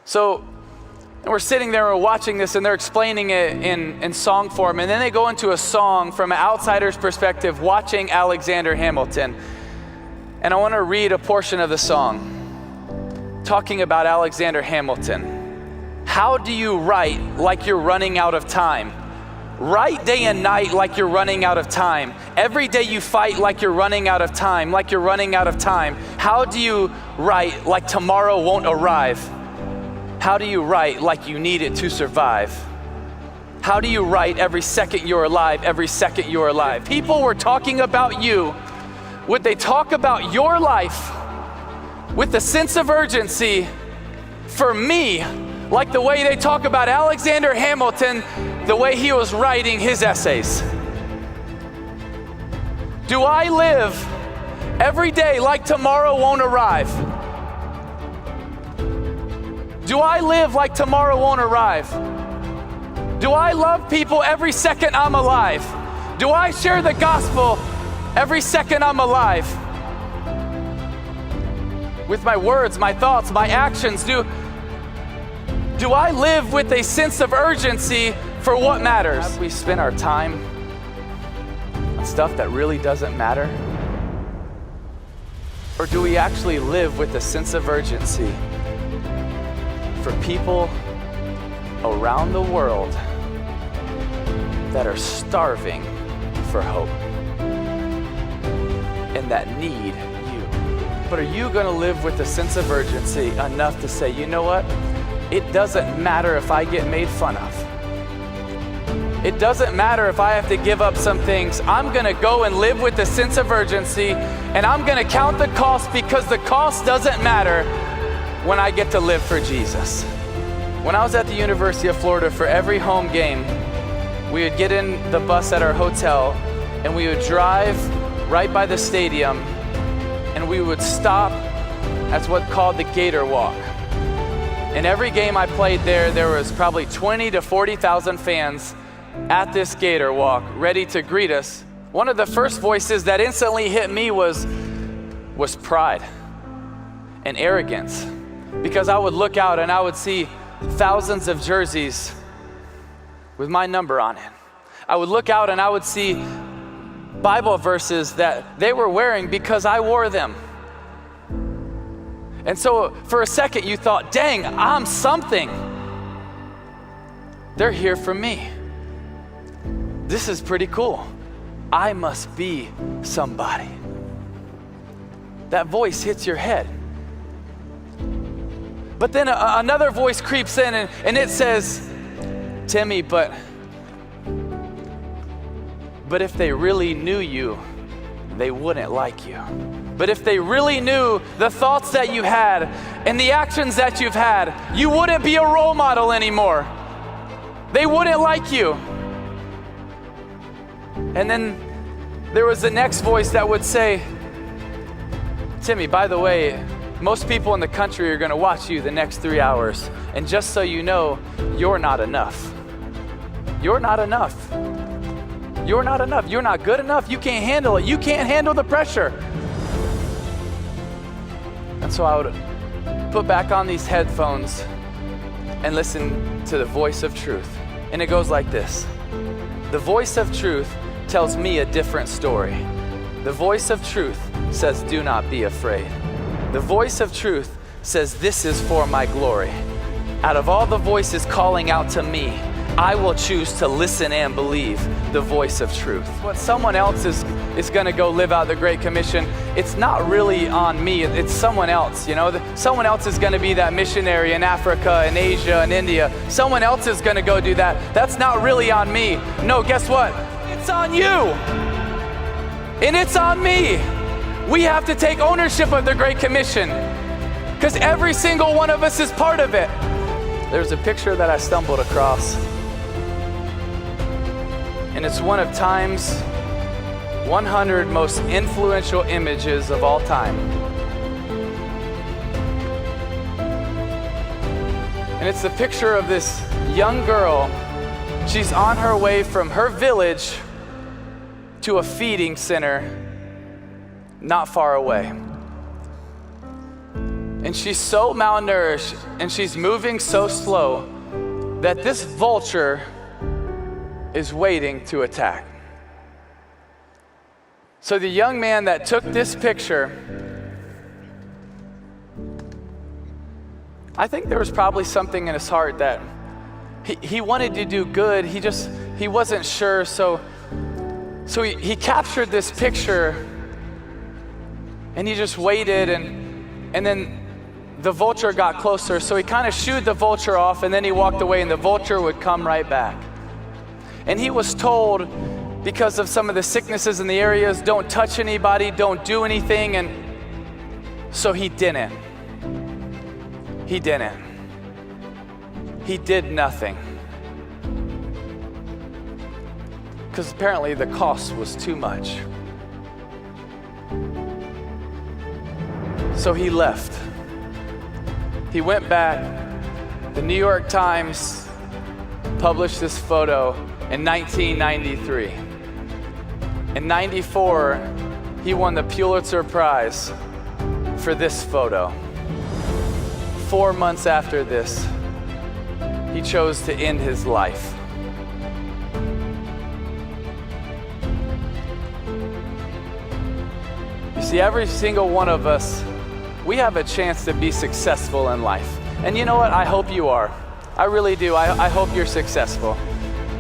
So we're sitting there, we're watching this, and they're explaining it in song form. And then they go into a song from an outsider's perspective, watching Alexander Hamilton. And I want to read a portion of the song, talking about Alexander Hamilton. How do you write like you're running out of time? Write day and night like you're running out of time. Every day you fight like you're running out of time, like you're running out of time. How do you write like tomorrow won't arrive? How do you write like you need it to survive? How do you write every second you're alive, every second you're alive? People were talking about you. Would they talk about your life with a sense of urgency for me, like the way they talk about Alexander Hamilton, the way he was writing his essays? Do I live every day like tomorrow won't arrive? Do I live like tomorrow won't arrive? Do I love people every second I'm alive? Do I share the gospel every second I'm alive? With my words, my thoughts, my actions, do I live with a sense of urgency for what matters? Have we spent our time on stuff that really doesn't matter? Or do we actually live with a sense of urgency for people around the world that are starving for hope and that need you? But are you going to live with a sense of urgency enough to say, you know what? It doesn't matter if I get made fun of. It doesn't matter if I have to give up some things. I'm going to go and live with a sense of urgency, and I'm going to count the cost, because the cost doesn't matter when I get to live for Jesus. When I was at the University of Florida, for every home game, we would get in the bus at our hotel and we would drive right by the stadium, and we would stop at what's called the Gator Walk. And every game I played there was probably 20 to 40,000 fans at this Gator Walk ready to greet us. One of the first voices that instantly hit me was pride and arrogance, because I would look out and I would see thousands of jerseys with my number on it. I would look out and I would see Bible verses that they were wearing because I wore them. And so for a second you thought, dang, I'm something. They're here for me. This is pretty cool. I must be somebody. That voice hits your head. But then another voice creeps in and it says, Timmy, but if they really knew you, they wouldn't like you. But if they really knew the thoughts that you had and the actions that you've had, you wouldn't be a role model anymore. They wouldn't like you. And then there was the next voice that would say, Timmy, by the way, most people in the country are going to watch you the next 3 hours. And just so you know, you're not enough. You're not enough. You're not enough. You're not good enough. You can't handle it. You can't handle the pressure. And so I would put back on these headphones and listen to the voice of truth. And it goes like this. The voice of truth tells me a different story. The voice of truth says, do not be afraid. The voice of truth says, this is for my glory. Out of all the voices calling out to me, I will choose to listen and believe the voice of truth. When someone else is going to go live out the Great Commission, it's not really on me, it's someone else, you know? Someone else is going to be that missionary in Africa and Asia and India. Someone else is going to go do that. That's not really on me. No, guess what? It's on you. And it's on me. We have to take ownership of the Great Commission, because every single one of us is part of it. There's a picture that I stumbled across, and it's one of Time's 100 most influential images of all time. And it's a picture of this young girl. She's on her way from her village to a feeding center not far away. And And she's so malnourished and she's moving so slow that this vulture is waiting to attack. So the young man that took this picture, I think there was probably something in his heart that he wanted to do good. He wasn't sure. So he captured this picture and he just waited, and then the vulture got closer. So he kind of shooed the vulture off, and then he walked away, and the vulture would come right back. And he was told, because of some of the sicknesses in the areas, don't touch anybody, don't do anything. And so he didn't. He didn't. He did nothing. Because apparently the cost was too much. So he left. He went back. The New York Times published this photo in 1993. In 94, he won the Pulitzer Prize for this photo. 4 months after this, he chose to end his life. You see, every single one of us, we have a chance to be successful in life. And you know what? I hope you are. I really do. I hope you're successful.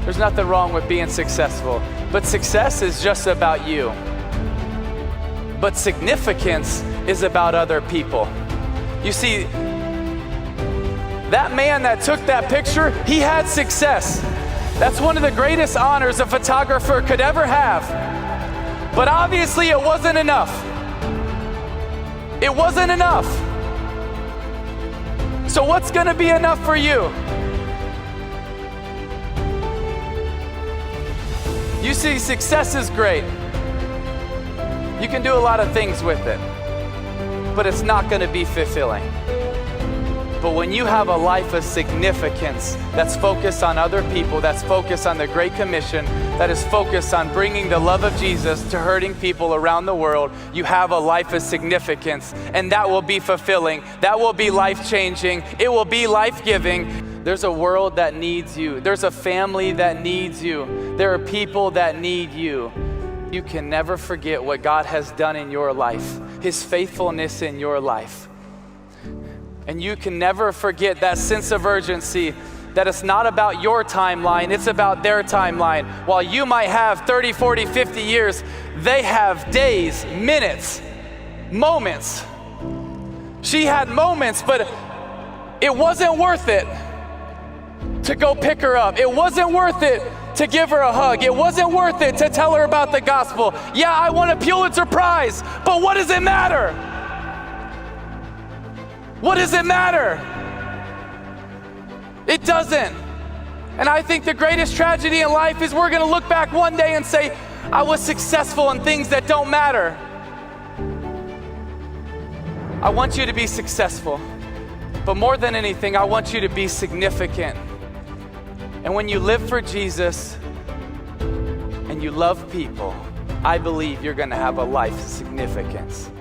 There's nothing wrong with being successful. But success is just about you. But significance is about other people. You see, that man that took that picture, he had success. That's one of the greatest honors a photographer could ever have. But obviously it wasn't enough. It wasn't enough. So what's going to be enough for you? You see, success is great. You can do a lot of things with it, but it's not going to be fulfilling. But when you have a life of significance that's focused on other people, that's focused on the Great Commission, that is focused on bringing the love of Jesus to hurting people around the world, you have a life of significance, and that will be fulfilling. That will be life-changing. It will be life-giving. There's a world that needs you. There's a family that needs you. There are people that need you. You can never forget what God has done in your life, His faithfulness in your life. And you can never forget that sense of urgency, that it's not about your timeline, it's about their timeline. While you might have 30, 40, 50 years, they have days, minutes, moments. She had moments, but it wasn't worth it to go pick her up. It wasn't worth it to give her a hug. It wasn't worth it to tell her about the gospel. Yeah, I won a Pulitzer Prize, but what does it matter? What does it matter? It doesn't. And I think the greatest tragedy in life is we're going to look back one day and say, I was successful in things that don't matter. I want you to be successful, but more than anything, I want you to be significant. And when you live for Jesus and you love people, I believe you're going to have a life of significance.